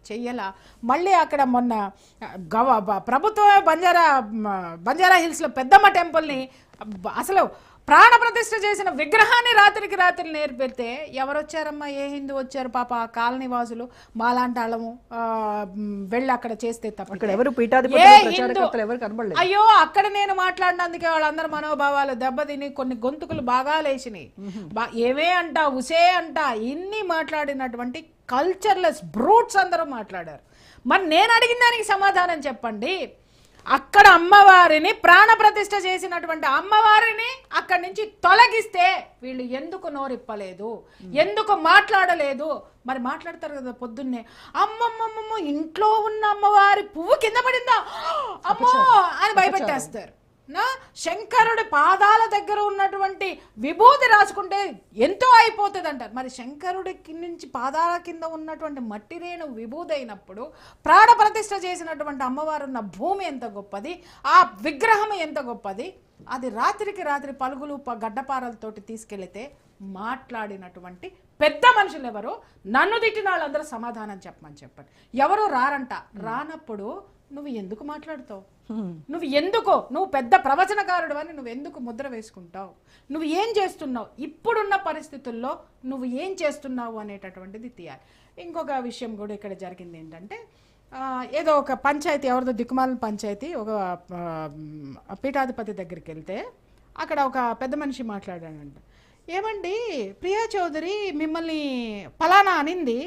చెయ్యాల మళ్ళీ అక్కడ మొన్న ప్రభుత్వమే బంజారా హిల్స్లో పెద్దమ్మ టెంపుల్ని అసలు ప్రాణ ప్రతిష్ఠ చేసిన విగ్రహాన్ని రాత్రికి రాత్రి నేర్పెడితే ఎవరు వచ్చారమ్మా, ఏ హిందూ వచ్చారు పాప, ఆ కాలనీ వాసులు మాలాంటి వాళ్ళము వెళ్ళి అక్కడ చేస్తే తప్ప అయ్యో అక్కడ నేను మాట్లాడినందుకే వాళ్ళందరూ మనోభావాలు దెబ్బతిని కొన్ని గొంతుకులు బాగా లేచినాయి. ఏవే అంట ఉసే అంట ఇన్ని మాట్లాడినటువంటి కల్చర్లెస్ బ్రూట్స్ అందరూ మాట్లాడారు. మరి నేను అడిగిన దానికి సమాధానం చెప్పండి. అక్కడ అమ్మవారిని ప్రాణప్రతిష్ఠ చేసినటువంటి అమ్మవారిని అక్కడి నుంచి తొలగిస్తే వీళ్ళు ఎందుకు నోరిప్పలేదు, ఎందుకు మాట్లాడలేదు? మరి మాట్లాడతారు కదా పొద్దున్నే, అమ్మమ్మమ్మ ఇంట్లో ఉన్న అమ్మవారి పువ్వు కింద పడిందా అమ్మో అని భయపెట్టేస్తారు. శంకరుడి పాదాల దగ్గర ఉన్నటువంటి విభూతి రాసుకుంటే ఎంతో అయిపోతుంది అంటారు. మరి శంకరుడి నుంచి పాదాల కింద ఉన్నటువంటి మట్టి రేణు విభూతి అయినప్పుడు ప్రాణ ప్రతిష్ఠ చేసినటువంటి అమ్మవారు ఉన్న భూమి ఎంత గొప్పది, ఆ విగ్రహం ఎంత గొప్పది. అది రాత్రికి రాత్రి పలుగులు గడ్డపారలతోటి తీసుకెళ్తే మాట్లాడినటువంటి పెద్ద మనుషులు ఎవరు? నన్ను తిట్టిన వాళ్ళందరూ సమాధానం చెప్పండి. ఎవరు రారంట. రానప్పుడు నువ్వు ఎందుకు మాట్లాడుతావు? నువ్వు పెద్ద ప్రవచనకారుడు అని నువ్వు ఎందుకు ముద్ర వేసుకుంటావు? నువ్వు ఏం చేస్తున్నావు? ఇప్పుడున్న పరిస్థితుల్లో నువ్వు ఏం చేస్తున్నావు అనేటటువంటిది తీయాలి. ఇంకొక విషయం కూడా ఇక్కడ జరిగింది ఏంటంటే, ఏదో ఒక పంచాయతీ, ఎవరిదో దిక్కుమాలిన పంచాయతీ, ఒక పీఠాధిపతి దగ్గరికి వెళ్తే అక్కడ ఒక పెద్ద మనిషి మాట్లాడాడంట. ఏమండి, ప్రియా చౌదరి మిమ్మల్ని ఫలానా అనింది,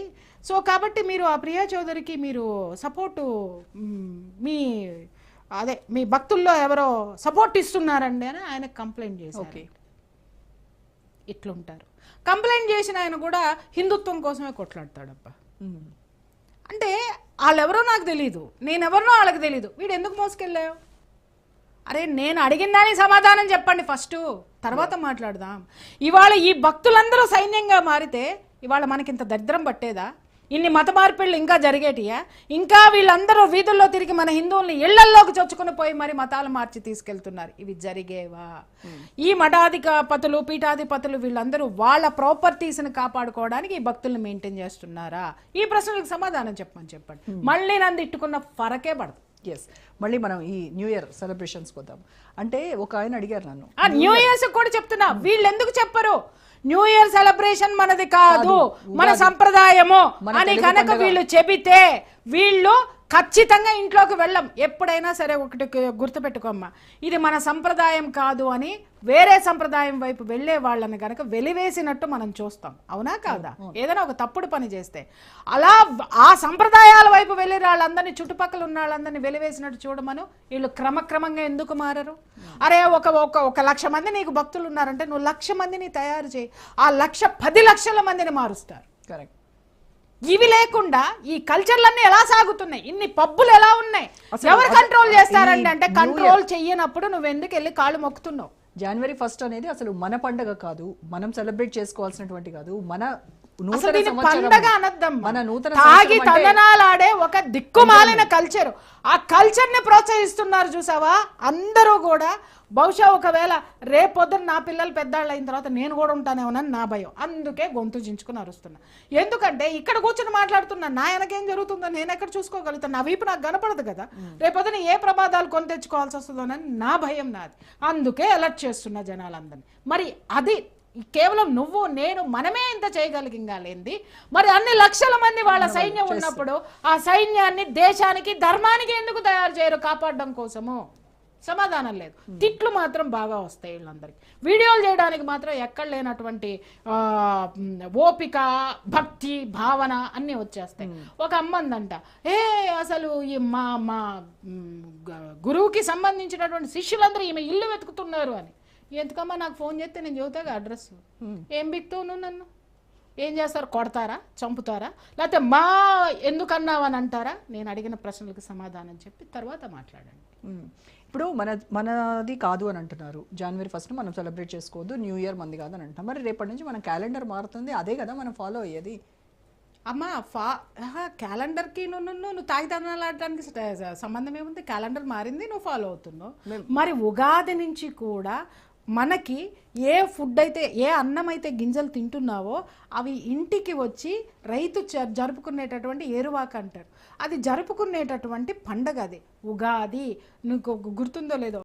సో కాబట్టి మీరు ఆ ప్రియా చౌదరికి మీరు సపోర్టు మీ భక్తుల్లో ఎవరో సపోర్ట్ ఇస్తున్నారండి అని ఆయన కంప్లైంట్ చేశారు. ఇట్లుంటారు. కంప్లైంట్ చేసిన ఆయన కూడా హిందుత్వం కోసమే కొట్లాడతాడబ్బా. అంటే వాళ్ళెవరో నాకు తెలీదు, నేనెవరినో వాళ్ళకి తెలీదు, వీడు ఎందుకు మోసుకెళ్ళావు? అరే నేను అడిగిన దానికి సమాధానం చెప్పండి ఫస్ట్, తర్వాత మాట్లాడదాం. ఇవాళ ఈ భక్తులందరూ సైన్యంగా మారితే ఇవాళ మనకింత దరిద్రం పట్టేదా? ఇన్ని మత మార్పిళ్ళు ఇంకా జరిగేటియా? ఇంకా వీళ్ళందరూ వీధుల్లో తిరిగి మన హిందువుల్ని ఇళ్లల్లోకి చొచ్చుకుని పోయి మరి మతాలు మార్చి తీసుకెళ్తున్నారు. ఇవి జరిగేవా? ఈ మఠాధిపతులు పీఠాధిపతులు వీళ్ళందరూ వాళ్ళ ప్రాపర్టీస్ని కాపాడుకోవడానికి ఈ భక్తుల్ని మెయింటైన్ చేస్తున్నారా? ఈ ప్రశ్నలకు సమాధానం చెప్పండి. మళ్ళీ నన్ను ఇట్టుకున్న ఫరకే పడదు. ఎస్, మళ్ళీ మనం ఈ న్యూ ఇయర్ సెలబ్రేషన్స్ వద్దాం. అంటే ఒక ఆయన అడిగారు నన్ను, ఆ న్యూ ఇయర్స్ కూడా చెప్తున్నా, వీళ్ళు ఎందుకు చెప్పరు న్యూ ఇయర్ సెలబ్రేషన్ మనది కాదు, మన సంప్రదాయము అని కనుక వీళ్ళు చెబితే వీళ్ళు ఖచ్చితంగా ఇంట్లోకి వెళ్ళం. ఎప్పుడైనా సరే ఒకటి గుర్తుపెట్టుకోమ్మా, ఇది మన సంప్రదాయం కాదు అని వేరే సంప్రదాయం వైపు వెళ్ళే వాళ్ళని కనుక వెలివేసినట్టు మనం చూస్తాం. అవునా కాదా? ఏదైనా ఒక తప్పుడు పని చేస్తే అలా ఆ సంప్రదాయాల వైపు వెళ్ళే వాళ్ళందరినీ, చుట్టుపక్కల ఉన్న వాళ్ళందరినీ వెలివేసినట్టు చూడమను. వీళ్ళు క్రమక్రమంగా ఎందుకు మారరు? అరే ఒక 1,00,000 మంది నీకు భక్తులు ఉన్నారంటే నువ్వు 1,00,000 మందిని తయారు చేయి, ఆ 10 లక్షల మందిని మారుస్తారు. కరెక్ట్. ఇవి లేకుండా ఈ కల్చర్లన్నీ ఎలా సాగుతున్నాయి? ఇన్ని పబ్బులు ఎలా ఉన్నాయి? ఎవరు కంట్రోల్ చేస్తారండి? అంటే కంట్రోల్ చెయ్యనప్పుడు నువ్వు ఎందుకు వెళ్ళి కాళ్ళు మొక్కుతున్నావు? January 1st అనేది అసలు మన పండగ కాదు, మనం సెలబ్రేట్ చేసుకోవాల్సినటువంటి కాదు, మన తాగి తందనాలాడే ఒక దిక్కుమాలిన కల్చర్. ఆ కల్చర్ ని ప్రోత్సహిస్తున్నారు చూసావా అందరూ కూడా. బహుశా ఒకవేళ రేపొద్దున నా పిల్లలు పెద్దాళ్ళు అయిన తర్వాత నేను కూడా ఉంటానేమోనని నా భయం. అందుకే గొంతు చించుకుని అరుస్తున్నా. ఎందుకంటే ఇక్కడ కూర్చొని మాట్లాడుతున్నా, నా వెనకేం జరుగుతుందో నేను ఎక్కడ చూసుకోగలుగుతాను? నా వీపు నాకు కనపడదు కదా. రేపొద్దున ఏ ప్రమాదాలు కొని తెచ్చుకోవాల్సి వస్తుందోనని నా భయం నాది. అందుకే అలర్ట్ చేస్తున్నా జనాలందరినీ. మరి అది కేవలం నువ్వు నేను మనమే ఇంత చేయగలిగింది. మరి అన్ని లక్షల మంది వాళ్ళ సైన్యం ఉన్నప్పుడు ఆ సైన్యాన్ని దేశానికి ధర్మానికి ఎందుకు తయారు చేయరు కాపాడడం కోసము? సమాధానం లేదు. తిట్లు మాత్రం బాగా వస్తాయి వీళ్ళందరికీ. వీడియోలు చేయడానికి మాత్రం ఎక్కడ లేనటువంటి ఓపిక, భక్తి, భావన అన్నీ వచ్చేస్తాయి. ఒక అమ్మందంట, అసలు ఈ మా గురువుకి సంబంధించినటువంటి శిష్యులందరూ ఈమె ఇల్లు వెతుకుతున్నారు అని. ఎందుకమ్మా నాకు ఫోన్ చేస్తే నేను చెబుతాగా అడ్రస్. ఏం బిక్తావు నువ్వు? నన్ను ఏం చేస్తారు? కొడతారా? చంపుతారా? లేకపోతే మా ఎందుకన్నావు అని అంటారా? నేను అడిగిన ప్రశ్నలకు సమాధానం చెప్పి తర్వాత మాట్లాడండి. ఇప్పుడు మనది కాదు అని అంటున్నారు. January 1st మనం సెలబ్రేట్ చేసుకోవద్దు, న్యూ ఇయర్ మంది కాదు అని అంటాం. మరి రేపటి నుంచి మన క్యాలెండర్ మారుతుంది, అదే కదా మనం ఫాలో అయ్యేది. అమ్మా క్యాలెండర్కి నువ్వు తాగితనాలాడడానికి సంబంధం ఏముంది? క్యాలెండర్ మారింది, నువ్వు ఫాలో అవుతున్నావు. మరి ఉగాది నుంచి కూడా మనకి ఏ ఫుడ్ అయితే, ఏ అన్నం అయితే గింజలు తింటున్నావో అవి ఇంటికి వచ్చి రైతు జరుపుకునేటటువంటి ఏరువాక అంటారు. అది జరుపుకునేటటువంటి పండగ, అది ఉగాది. నీకు గుర్తుందో లేదో,